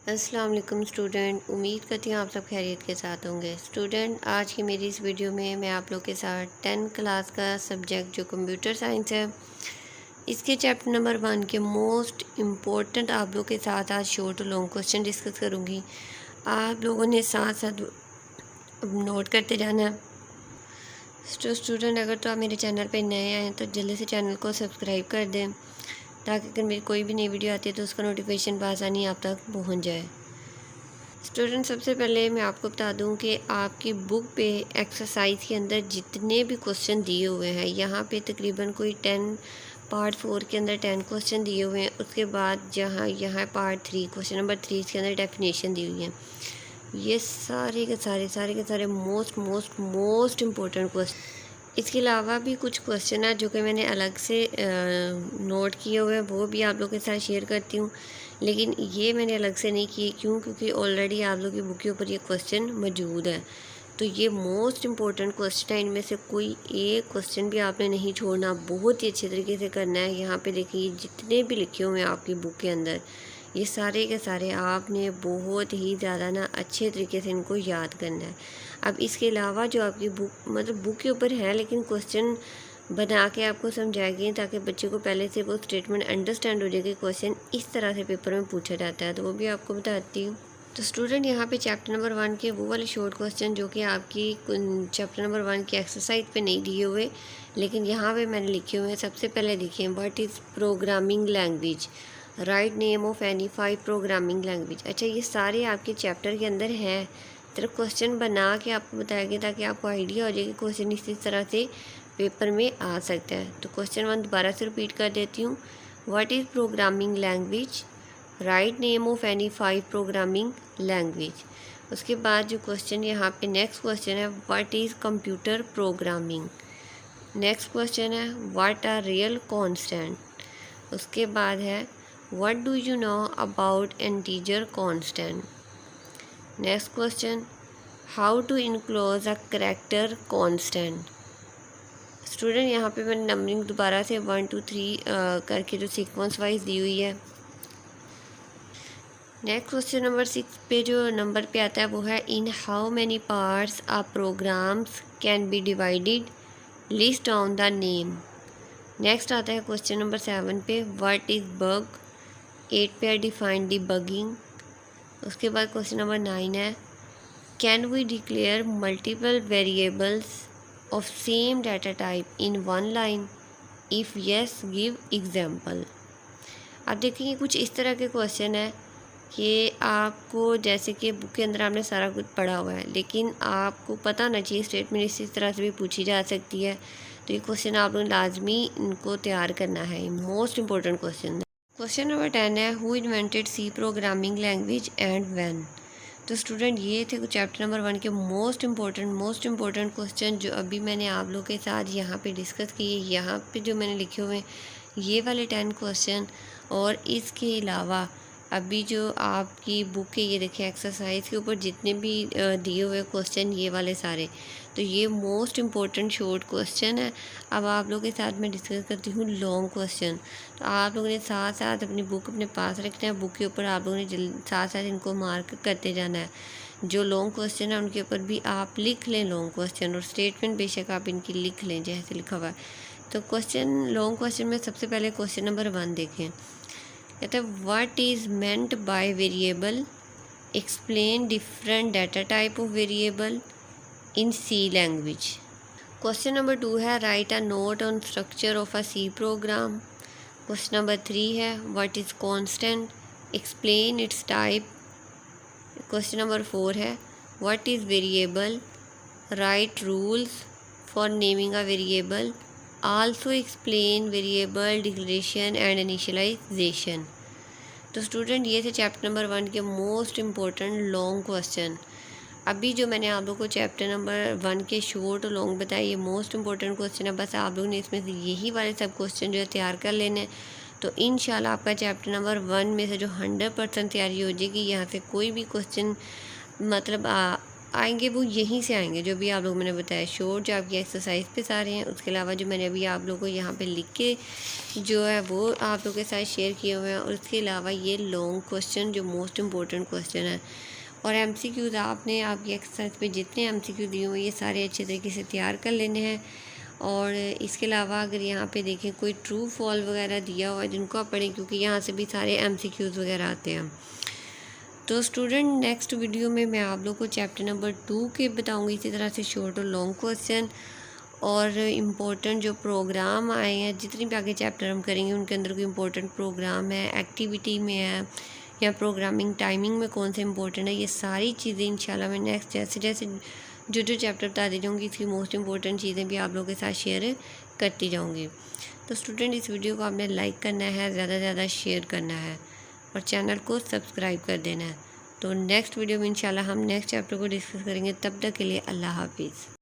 अस्सलाम वालेकुम स्टूडेंट, उम्मीद करती हूँ आप सब खैरियत के साथ होंगे। स्टूडेंट, आज की मेरी इस वीडियो में मैं आप लोग के साथ 10 क्लास का सब्जेक्ट जो कंप्यूटर साइंस है, इसके चैप्टर नंबर 1 के मोस्ट इम्पोर्टेंट आप लोग के साथ आज शॉर्ट और लॉन्ग क्वेश्चन डिस्कस करूँगी। आप लोगों ने साथ साथ नोट करते जाना है। स्टूडेंट, अगर तो आप मेरे चैनल पर नए आए हैं तो जल्दी से चैनल को सब्सक्राइब कर दें, ताकि अगर मेरी कोई भी नई वीडियो आती है तो उसका नोटिफिकेशन आसानी आप तक पहुंच जाए। स्टूडेंट, सबसे पहले मैं आपको बता दूं कि आपकी बुक पे एक्सरसाइज के अंदर जितने भी क्वेश्चन दिए हुए हैं, यहाँ पे तकरीबन कोई 10 पार्ट 4 के अंदर 10 क्वेश्चन दिए हुए हैं। उसके बाद यहाँ पार्ट 3 क्वेश्चन नंबर 3 इसके अंदर डेफिनेशन दी हुई है। ये सारे के सारे मोस्ट इम्पोर्टेंट क्वेश्चन। इसके अलावा भी कुछ क्वेश्चन है जो कि मैंने अलग से नोट किए हुए हैं, वो भी आप लोगों के साथ शेयर करती हूँ। लेकिन ये मैंने अलग से नहीं किए, क्यों? क्योंकि ऑलरेडी आप लोगों की बुक के ऊपर ये क्वेश्चन मौजूद है। तो ये मोस्ट इम्पोर्टेंट क्वेश्चन है, इनमें से कोई एक क्वेश्चन भी आपने नहीं छोड़ना, बहुत ही अच्छे तरीके से करना है। यहाँ पे देखिए जितने भी लिखे हुए हैं आपकी बुक के अंदर, ये सारे के सारे आपने बहुत ही ज़्यादा ना अच्छे तरीके से इनको याद करना है। अब इसके अलावा जो आपकी बुक के ऊपर है, लेकिन क्वेश्चन बना के आपको समझाएगी, ताकि बच्चे को पहले से वो स्टेटमेंट अंडरस्टैंड हो जाए कि क्वेश्चन इस तरह से पेपर में पूछा जाता है, तो वो भी आपको बताती हूँ। तो स्टूडेंट, यहाँ पे चैप्टर नंबर 1 के वो वाले शॉर्ट क्वेश्चन जो कि आपकी चैप्टर नंबर 1 की एक्सरसाइज पे नहीं दिए हुए, लेकिन यहाँ पे मैंने लिखे हुए हैं। सबसे पहले देखिए, what is programming language, right name of any 5 programming language. अच्छा, ये सारे आपके चैप्टर के अंदर हैं। तरफ क्वेश्चन बना के आपको बताया गया ताकि आपको आइडिया हो जाए कि क्वेश्चन इसी तरह से पेपर में आ सकता है। तो क्वेश्चन 1 दोबारा से रिपीट कर देती हूँ। What is programming language, right name of any 5 programming language. उसके बाद जो क्वेश्चन यहाँ पे नेक्स्ट क्वेश्चन है, what is computer programming. Next question है, व्हाट आर रियल कांस्टेंट। उसके बाद है, what do you know about integer constant. Next question, how to enclose a character constant. Student, यहाँ पे मैंने नंबरिंग दोबारा से 1 2 3 करके जो सीक्वेंस वाइज दी हुई है। नेक्स्ट क्वेश्चन नंबर 6 पे जो नंबर पे आता है वो है, in how many parts a programs can be divided, list down the name. Next आता है क्वेश्चन नंबर 7 पे, व्हाट इज़ बग। 8 पे है, डिफाइन डिबगिंग। उसके बाद क्वेश्चन नंबर 9 है, can we declare multiple variables of same data type in one line, if yes give example. अब देखिए कुछ इस तरह के क्वेश्चन है कि आपको, जैसे कि बुक के अंदर आपने सारा कुछ पढ़ा हुआ है, लेकिन आपको पता होना चाहिए स्टेटमेंट इसी तरह से भी पूछी जा सकती है। तो ये क्वेश्चन आप लोग लाजमी इनको तैयार करना है, मोस्ट इंपॉर्टेंट क्वेश्चन है। क्वेश्चन नंबर 10 है, who invented C programming language and when. तो स्टूडेंट, ये थे चैप्टर नंबर 1 के मोस्ट इम्पोर्टेंट क्वेश्चन जो अभी मैंने आप लोगों के साथ यहाँ पे डिस्कस किए। यहाँ पे जो मैंने लिखे हुए ये वाले 10 क्वेश्चन, और इसके अलावा अभी जो आपकी बुक है, ये देखिए एक्सरसाइज के ऊपर जितने भी दिए हुए क्वेश्चन, ये वाले सारे, तो ये मोस्ट इम्पोर्टेंट शॉर्ट क्वेश्चन है। अब आप लोगों के साथ मैं डिस्कस करती हूँ लॉन्ग क्वेश्चन। तो आप लोगों ने साथ साथ अपनी बुक अपने पास रखना है, बुक के ऊपर आप लोगों ने साथ साथ इनको मार्क करते जाना है। जो लॉन्ग क्वेश्चन है उनके ऊपर भी आप लिख लें लॉन्ग क्वेश्चन, और स्टेटमेंट बेशक आप इनकी लिख लें जैसे लिखा हुआ है। तो लॉन्ग क्वेश्चन में सबसे पहले क्वेश्चन नंबर 1 देखें। कहते हैं, what is meant by variable, explain different data type of variable in C language. Question number 2 है, write a note on structure of a C program. Question number 3 है, what is constant, explain its type. Question number 4 है, what is variable, write rules for naming a variable, also explain variable declaration and initialisation. तो student, ये थे chapter number 1 के most important long question. अभी जो मैंने आप लोगों को चैप्टर नंबर 1 के शॉर्ट और लॉन्ग बताए, ये मोस्ट इम्पोर्टेंट क्वेश्चन है। बस आप लोगों ने इसमें से यही वाले सब क्वेश्चन जो है तैयार कर लेने हैं। तो इंशाल्लाह आपका चैप्टर नंबर 1 में से जो 100% तैयारी हो जाएगी, यहाँ से कोई भी क्वेश्चन मतलब आएंगे वो यहीं से आएंगे, जो भी आप लोग मैंने बताया शॉर्ट जो आपकी एक्सरसाइज पे सारे हैं। उसके अलावा जो मैंने अभी आप लोगों को यहाँ पे लिख के जो है वो आप लोगों के साथ शेयर किए हुए हैं। और उसके अलावा ये लॉन्ग क्वेश्चन जो मोस्ट इम्पोर्टेंट क्वेश्चन है, और MCQs आपने आपकी एक्सरसाइज पे जितने MCQ दिए हुए ये सारे अच्छे तरीके से तैयार कर लेने हैं। और इसके अलावा अगर यहाँ पे देखें कोई ट्रू फॉल वगैरह दिया हुआ है जिनको आप पढ़ें, क्योंकि यहाँ से भी सारे MCQs वगैरह आते हैं। तो स्टूडेंट नेक्स्ट वीडियो में मैं आप लोग को चैप्टर नंबर 2 के बताऊँगी इसी तरह से शॉर्ट और लॉन्ग क्वेश्चन और इम्पोर्टेंट जो प्रोग्राम आए हैं। जितने भी आगे चैप्टर हम करेंगे उनके अंदर कोई इम्पोर्टेंट प्रोग्राम है, एक्टिविटी में है या प्रोग्रामिंग टाइमिंग में कौन से इम्पोर्टेंट है, ये सारी चीज़ें इंशाल्लाह मैं नेक्स्ट जैसे जैसे जो चैप्टर बताती जाऊँगी इसकी मोस्ट इम्पोर्टेंट चीज़ें भी आप लोगों के साथ शेयर करती जाऊँगी। तो स्टूडेंट इस वीडियो को आपने लाइक करना है, ज़्यादा से ज़्यादा शेयर करना है और चैनल को सब्सक्राइब कर देना है। तो नेक्स्ट वीडियो में इंशाल्लाह हम नेक्स्ट चैप्टर को डिस्कस करेंगे। तब तक के लिए अल्लाह हाफिज़।